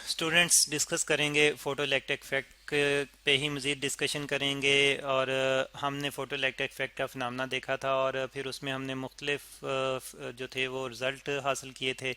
Students discuss करेंगे photo electric effect पे ही मज़ीद डिस्कशन करेंगे। और हमने फ़ोटो इलेक्ट्रिक इफेक्ट का फिनोमेना देखा था और फिर उसमें हमने मुख्तलिफ जो थे वो रिज़ल्ट हासिल किए थे।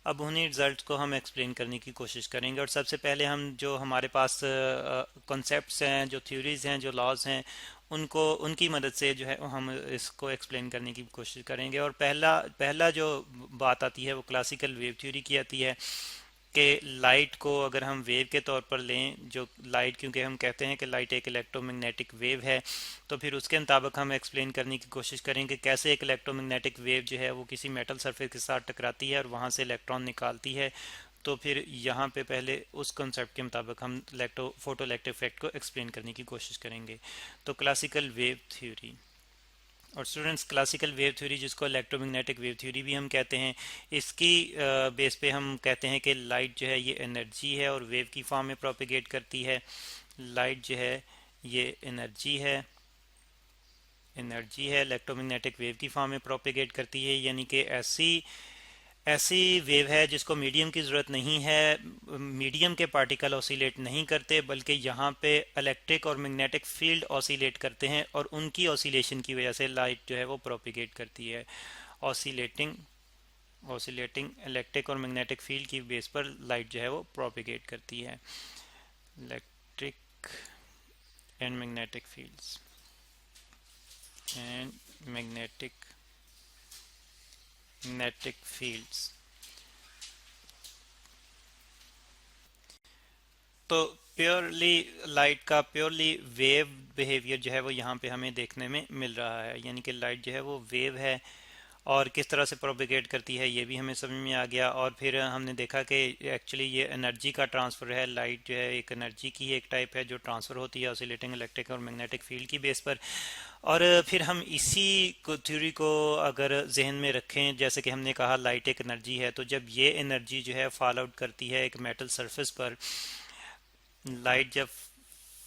अब उन्हीं रिज़ल्ट को हम एक्सप्लेन करने की कोशिश करेंगे। और सबसे पहले हम जो हमारे पास कॉन्सेप्ट्स हैं, जो थ्योरीज़ हैं, जो लॉज हैं, उनको उनकी मदद से जो है हम इसको एक्सप्लेन करने की कोशिश करेंगे। और पहला पहला जो बात आती है वो क्लासिकल वेव थ्योरी की आती है कि लाइट को अगर हम वेव के तौर पर लें, जो लाइट, क्योंकि हम कहते हैं कि लाइट एक इलेक्ट्रोमैग्नेटिक वेव है, तो फिर उसके मुताबिक हम एक्सप्लेन करने की कोशिश करेंगे कैसे एक इलेक्ट्रोमैग्नेटिक वेव जो है वो किसी मेटल सरफेस के साथ टकराती है और वहाँ से इलेक्ट्रॉन निकालती है। तो फिर यहाँ पे पहले उस कॉन्सेप्ट के मुताबिक हम फोटो इलेक्ट्रिक इफेक्ट को एक्सप्लेन करने की कोशिश करेंगे। तो क्लासिकल वेव थ्योरी। और स्टूडेंट्स, क्लासिकल वेव थ्योरी, जिसको इलेक्ट्रोमैग्नेटिक वेव थ्योरी भी हम कहते हैं, इसकी बेस पे हम कहते हैं कि लाइट जो है ये एनर्जी है और वेव की फॉर्म में प्रोपिगेट करती है। लाइट जो है ये एनर्जी है इलेक्ट्रोमैग्नेटिक वेव की फॉर्म में प्रोपिगेट करती है, यानी कि ऐसी ऐसी वेव है जिसको मीडियम की ज़रूरत नहीं है। मीडियम के पार्टिकल ऑसिलेट नहीं करते, बल्कि यहाँ पे इलेक्ट्रिक और मैग्नेटिक फील्ड ऑसिलेट करते हैं और उनकी ऑसिलेशन की वजह से लाइट जो है वो प्रोपिगेट करती है। ऑसिलेटिंग ऑसिलेटिंग इलेक्ट्रिक और मैग्नेटिक फील्ड की बेस पर लाइट जो है वो प्रोपिगेट करती है। Electric and magnetic fields and magnetic fields. तो प्योरली लाइट का प्योरली वेव बिहेवियर जो है वो यहाँ पे हमें देखने में मिल रहा है, यानी कि लाइट जो है वो वेव है और किस तरह से प्रोपिगेट करती है ये भी हमें समझ में आ गया। और फिर हमने देखा कि एक्चुअली ये एनर्जी का ट्रांसफ़र है। लाइट जो है एक एनर्जी की एक टाइप है जो ट्रांसफ़र होती है ऑसिलेटिंग इलेक्ट्रिक और मैग्नेटिक फील्ड की बेस पर। और फिर हम इसी को थ्योरी को अगर जहन में रखें, जैसे कि हमने कहा लाइट एक एनर्जी है, तो जब ये एनर्जी जो है फॉल आउट करती है एक मेटल सरफेस पर, लाइट जब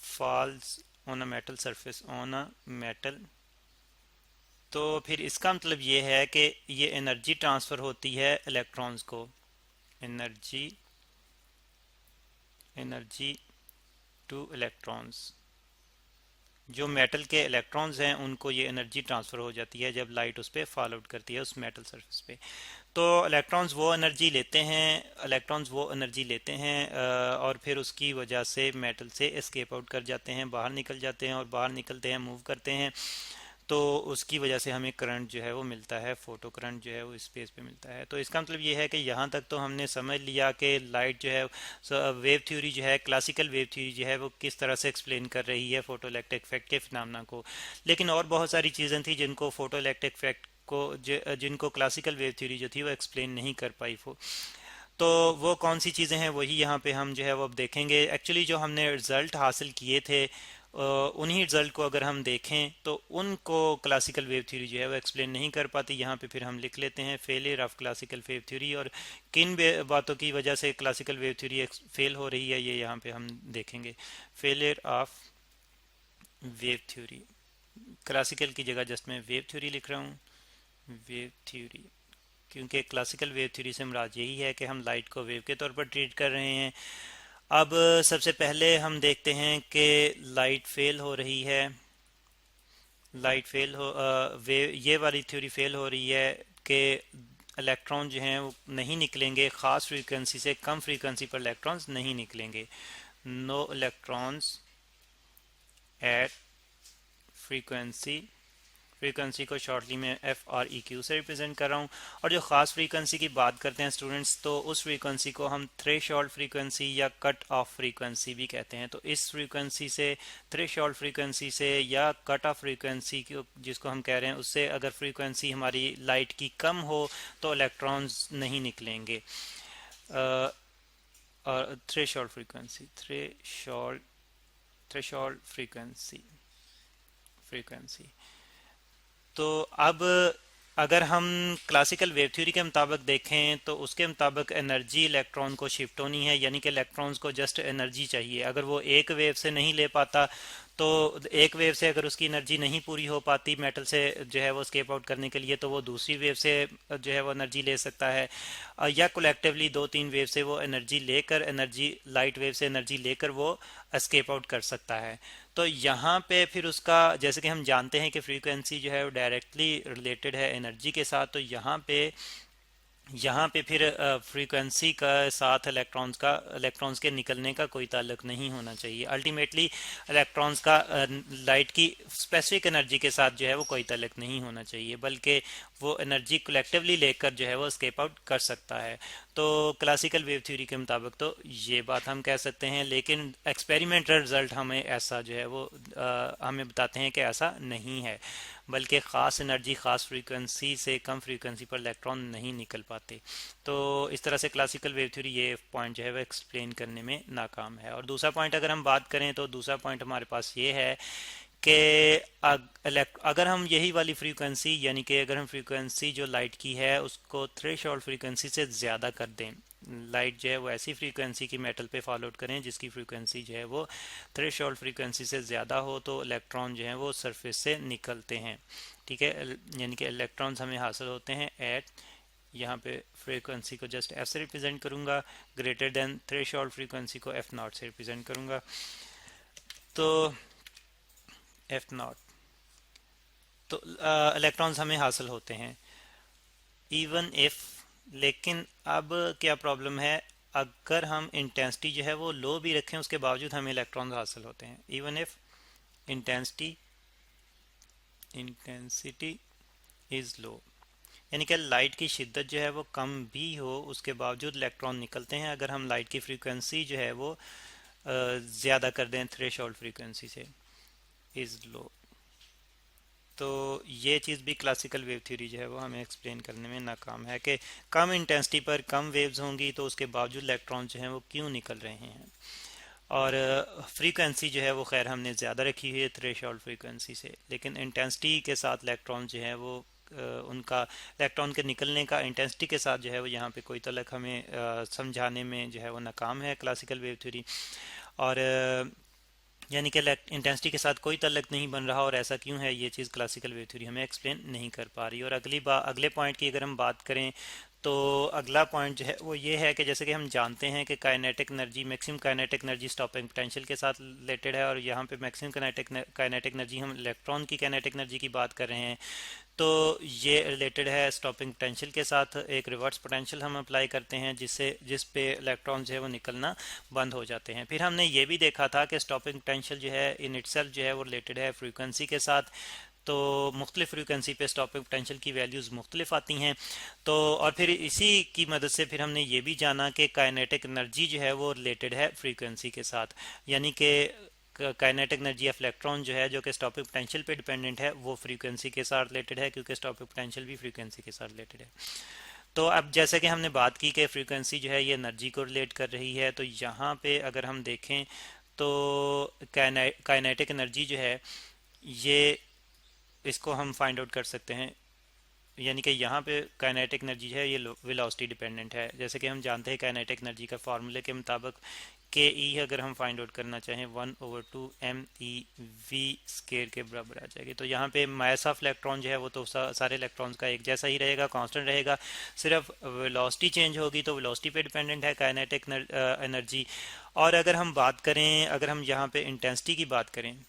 falls on a metal surface on a metal, तो फिर इसका मतलब ये है कि ये एनर्जी ट्रांसफ़र होती है इलेक्ट्रॉन्स को। एनर्जी एनर्जी टू इलेक्ट्रॉन्स, जो मेटल के इलेक्ट्रॉन्स हैं उनको ये एनर्जी ट्रांसफ़र हो जाती है जब लाइट उस पर फॉल आउट करती है उस मेटल सरफेस पे। तो इलेक्ट्रॉन्स वो एनर्जी लेते हैं और फिर उसकी वजह से मेटल से एस्केप आउट कर जाते हैं, बाहर निकल जाते हैं, और बाहर निकलते हैं, मूव करते हैं। तो उसकी वजह से हमें करंट जो है वो मिलता है, फोटो करंट जो है वो स्पेस पे मिलता है। तो इसका मतलब ये है कि यहाँ तक तो हमने समझ लिया कि लाइट जो है वेव थ्योरी जो है, क्लासिकल वेव थ्योरी जो है वो किस तरह से एक्सप्लेन कर रही है फोटो इलेक्ट्रिक इफेक्ट के फिनोमेना को। लेकिन और बहुत सारी चीज़ें थी जिनको फोटो इलेक्ट्रिक इफेक्ट को जिनको क्लासिकल वेव थ्योरी जो थी वो एक्सप्लेन नहीं कर पाई। तो वो कौन सी चीज़ें हैं वही यहाँ पे हम जो है वो अब देखेंगे। एक्चुअली जो हमने रिज़ल्ट हासिल किए थे उन्हीं रिज़ल्ट को अगर हम देखें तो उनको क्लासिकल वेव थ्योरी जो है वो एक्सप्लेन नहीं कर पाती। यहाँ पे फिर हम लिख लेते हैं failure of classical wave theory, और किन बातों की वजह से क्लासिकल वेव थ्योरी फेल हो रही है ये यहाँ पे हम देखेंगे। Failure of wave theory, classical की जगह जस्ट मैं वेव थ्योरी लिख रहा हूँ, वेव थ्योरी, क्योंकि क्लासिकल वेव थ्योरी से मुराद यही है कि हम लाइट को वेव के तौर पर ट्रीट कर रहे हैं। अब सबसे पहले हम देखते हैं कि लाइट फेल हो रही है, लाइट फेल हो वेव ये वाली थ्योरी फेल हो रही है कि इलेक्ट्रॉन जो हैं वो नहीं निकलेंगे, ख़ास फ्रीक्वेंसी से कम फ्रीक्वेंसी पर इलेक्ट्रॉन्स नहीं निकलेंगे। No electrons at frequency, frequency को शॉर्टली मैं FREQ से रिप्रेजेंट कर रहा हूँ। और जो ख़ास फ्रीक्वेंसी की बात करते हैं स्टूडेंट्स, तो उस फ्रीक्वेंसी को हम थ्रेशोल्ड फ्रीक्वेंसी या कट ऑफ फ्रीक्वेंसी भी कहते हैं। तो इस फ्रीक्वेंसी से, थ्रेशोल्ड फ्रीक्वेंसी से या कट ऑफ फ्रीक्वेंसी जिसको हम कह रहे हैं, उससे अगर फ्रीक्वेंसी हमारी लाइट की कम हो तो इलेक्ट्रॉन्स नहीं निकलेंगे। और थ्रेशोल्ड फ्रीक्वेंसी, थ्रेशोल्ड फ्रीक्वेंसी। तो अब अगर हम क्लासिकल वेव थ्योरी के मुताबिक देखें तो उसके मुताबिक एनर्जी इलेक्ट्रॉन को शिफ्ट होनी है, यानी कि इलेक्ट्रॉन्स को जस्ट एनर्जी चाहिए। अगर वो एक वेव से नहीं ले पाता तो एक वेव से अगर उसकी एनर्जी नहीं पूरी हो पाती मेटल से जो है वो स्केप आउट करने के लिए, तो वो दूसरी वेव से जो है वो एनर्जी ले सकता है, या कलेक्टिवली दो तीन वेव से वो एनर्जी लेकर, एनर्जी लाइट वेव से एनर्जी लेकर वो स्केप आउट कर सकता है। तो यहाँ पे फिर उसका, जैसे कि हम जानते हैं कि फ्रीक्वेंसी जो है वो डायरेक्टली रिलेटेड है एनर्जी के साथ, तो यहाँ पे फिर फ्रीक्वेंसी का साथ इलेक्ट्रॉन्स के निकलने का कोई ताल्लुक नहीं होना चाहिए। अल्टीमेटली इलेक्ट्रॉन्स का लाइट की स्पेसिफिक एनर्जी के साथ जो है वो कोई ताल्लुक नहीं होना चाहिए, बल्कि वो एनर्जी कलेक्टिवली लेकर जो है वो स्केप आउट कर सकता है। तो क्लासिकल वेव थ्योरी के मुताबिक तो ये बात हम कह सकते हैं, लेकिन एक्सपेरिमेंटल रिजल्ट हमें ऐसा जो है वो हमें बताते हैं कि ऐसा नहीं है, बल्कि ख़ास एनर्जी ख़ास फ्रीक्वेंसी से कम फ्रीक्वेंसी पर इलेक्ट्रॉन नहीं निकल पाते। तो इस तरह से क्लासिकल वेव थ्योरी ये पॉइंट जो है वो एक्सप्लेन करने में नाकाम है। और दूसरा पॉइंट अगर हम बात करें, तो दूसरा पॉइंट हमारे पास ये है कि अगर हम यही वाली फ्रीक्वेंसी, यानी कि अगर हम फ्रीक्वेंसी जो लाइट की है उसको थ्रेशोल्ड फ्रीक्वेंसी से ज़्यादा कर दें, लाइट जो है वो ऐसी फ्रीक्वेंसी की मेटल पे फॉलो आउट करें जिसकी फ्रीक्वेंसी जो है वो थ्रेशोल्ड फ्रीक्वेंसी से ज़्यादा हो, तो इलेक्ट्रॉन जो है वो सरफेस से निकलते हैं। ठीक है, यानी कि इलेक्ट्रॉन्स हमें हासिल होते हैं एट, यहाँ पे फ्रीक्वेंसी को जस्ट एफ से रिप्रेजेंट करूँगा, ग्रेटर देन थ्रेशोल्ड फ्रीक्वेंसी को एफ नॉट से रिप्रेजेंट करूँगा। तो एफ नॉट, तो इलेक्ट्रॉन्स हमें हासिल होते हैं इवन इफ, लेकिन अब क्या प्रॉब्लम है, अगर हम इंटेंसिटी जो है वो लो भी रखें उसके बावजूद हमें इलेक्ट्रॉन्स हासिल होते हैं। Even if intensity is low, यानी कि लाइट की शिद्दत जो है वो कम भी हो उसके बावजूद इलेक्ट्रॉन निकलते हैं अगर हम लाइट की फ्रीक्वेंसी जो है वो ज़्यादा कर दें थ्रेशोल्ड फ्रीक्वेंसी से, इज़ लो। तो ये चीज़ भी क्लासिकल वेव थ्योरी जो है वो हमें एक्सप्लेन करने में नाकाम है कि कम इंटेंसिटी पर कम वेव्स होंगी तो उसके बावजूद इलेक्ट्रॉन जो हैं वो क्यों निकल रहे हैं। और फ्रीक्वेंसी जो है वो खैर हमने ज़्यादा रखी हुई है थ्रेशोल्ड फ्रीक्वेंसी से, लेकिन इंटेंसिटी के साथ इलेक्ट्रॉन जो है वो उनका इलेक्ट्रॉन के निकलने का इंटेंसिटी के साथ जो है वो यहाँ पे कोई तलक हमें समझाने में जो है वो नाकाम है क्लासिकल वेव थ्योरी। और यानी कि इंटेंसिटी के साथ कोई तल्लक नहीं बन रहा, और ऐसा क्यों है ये चीज़ क्लासिकल वेव थ्योरी हमें एक्सप्लेन नहीं कर पा रही। और अगले पॉइंट की अगर हम बात करें, तो अगला पॉइंट जो है वो ये है कि जैसे कि हम जानते हैं कि kinetic energy, maximum kinetic energy stopping potential के साथ रिलेटेड है, और यहाँ पे मैक्सिमम काइनेटिक एनर्जी, हम इलेक्ट्रॉन की काइनेटिक एनर्जी की बात कर रहे हैं, तो ये रिलेटेड है स्टॉपिंग पोटेंशियल के साथ। एक रिवर्स पोटेंशियल हम अप्लाई करते हैं जिस पे इलेक्ट्रॉन जो है वो निकलना बंद हो जाते हैं। फिर हमने ये भी देखा था कि स्टॉपिंग पोटेंशियल जो है इन इटसेल्फ जो है वो रिलेटेड है फ्रीक्वेंसी के साथ, तो मुख्तलिफ फ्रीक्वेंसी पे स्टॉपिंग पोटेंशियल की वैल्यूज़ मुख्तलिफ आती हैं। तो और फिर इसी की मदद से फिर हमने ये भी जाना कि काइनेटिक एनर्जी जो है वो रिलेटेड है फ्रीक्वेंसी के साथ, यानी कि काइनेटिक एनर्जी ऑफ इलेक्ट्रॉन जो है, जो कि स्टॉपिंग पोटेंशियल पे डिपेंडेंट है, वो फ्रीक्वेंसी के साथ रिलेटेड है, क्योंकि स्टॉपिंग पोटेंशियल भी फ्रीक्वेंसी के साथ रिलेटेड है। तो अब जैसे कि हमने बात की कि फ्रीक्वेंसी जो है ये एनर्जी को रिलेट कर रही है, तो यहाँ पे अगर हम देखें तो काइनेटिक एनर्जी जो है ये, इसको हम फाइंड आउट कर सकते हैं, यानी कि यहाँ पे काइनेटिक एनर्जी है ये वेलोसिटी डिपेंडेंट है। जैसे कि हम जानते हैं काइनेटिक एनर्जी का फार्मूले के मुताबिक के ई अगर हम फाइंड आउट करना चाहें 1/2 MEV स्केयर के बराबर आ जाएगी। तो यहाँ पे मास ऑफ इलेक्ट्रॉन जो है वो तो सारे इलेक्ट्रॉन्स का एक जैसा ही रहेगा, कांस्टेंट रहेगा, सिर्फ वेलोसिटी चेंज होगी, तो वेलोसिटी पे डिपेंडेंट है काइनेटिक एनर्जी। और अगर हम बात करें, अगर हम यहाँ पे इंटेंसिटी की बात करें,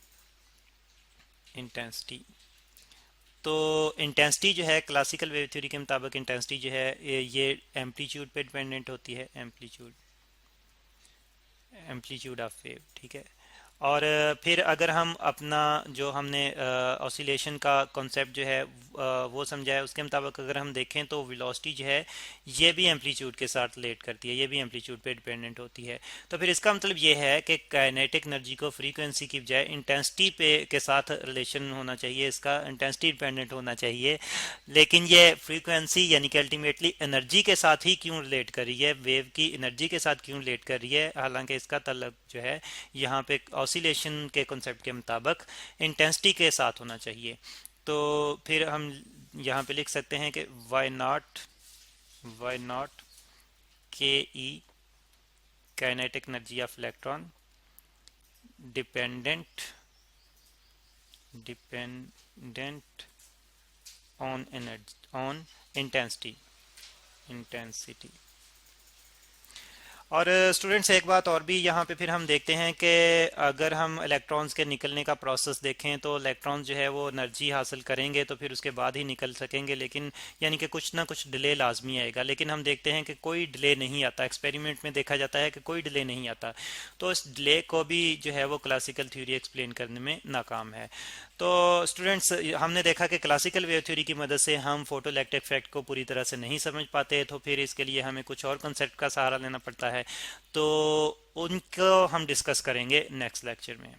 इंटेंसिटी, तो इंटेंसिटी जो है क्लासिकल वेव थ्योरी के मुताबिक इंटेंसिटी जो है ये एम्पलीट्यूड पे डिपेंडेंट होती है, एम्पलीट्यूड ऑफ वेव। ठीक है, और फिर अगर हम अपना जो हमने ऑसिलेशन का कॉन्सेप्ट जो है वो समझा है, उसके मुताबिक अगर हम देखें तो वेलोसिटी जो है ये भी एम्पलीट्यूड के साथ रिलेट करती है, ये भी एम्पलीट्यूड पे डिपेंडेंट होती है। तो फिर इसका मतलब ये है कि काइनेटिक एनर्जी को फ्रीक्वेंसी की बजाय इंटेंसिटी पे के साथ रिलेशन होना चाहिए, इसका इंटेंसिटी डिपेंडेंट होना चाहिए। लेकिन ये फ्रीक्वेंसी यानी कि अल्टीमेटली एनर्जी के साथ ही क्यों रिलेट कर रही है, वेव की एनर्जी के साथ क्यों रिलेट कर रही है, हालांकि इसका तलब जो है यहाँ पे ऑसिलेशन के कॉन्सेप्ट के मुताबिक इंटेंसिटी के साथ होना चाहिए। तो फिर हम यहाँ पे लिख सकते हैं कि why not K E kinetic energy of electron dependent dependent on energy, on intensity. और स्टूडेंट्स एक बात और भी यहाँ पे फिर हम देखते हैं कि अगर हम इलेक्ट्रॉन्स के निकलने का प्रोसेस देखें तो इलेक्ट्रॉन्स जो है वो एनर्जी हासिल करेंगे तो फिर उसके बाद ही निकल सकेंगे, लेकिन यानी कि कुछ ना कुछ डिले लाजमी आएगा। लेकिन हम देखते हैं कि कोई डिले नहीं आता, एक्सपेरिमेंट में देखा जाता है कि कोई डिले नहीं आता। तो इस डिले को भी जो है वो क्लासिकल थ्योरी एक्सप्लेन करने में नाकाम है। तो स्टूडेंट्स हमने देखा कि क्लासिकल वेव थ्योरी की मदद से हम फोटो इलेक्ट्रिक इफेक्ट को पूरी तरह से नहीं समझ पाते, तो फिर इसके लिए हमें कुछ और कंसेप्ट का सहारा लेना पड़ता है। तो उनको हम डिस्कस करेंगे नेक्स्ट लेक्चर में।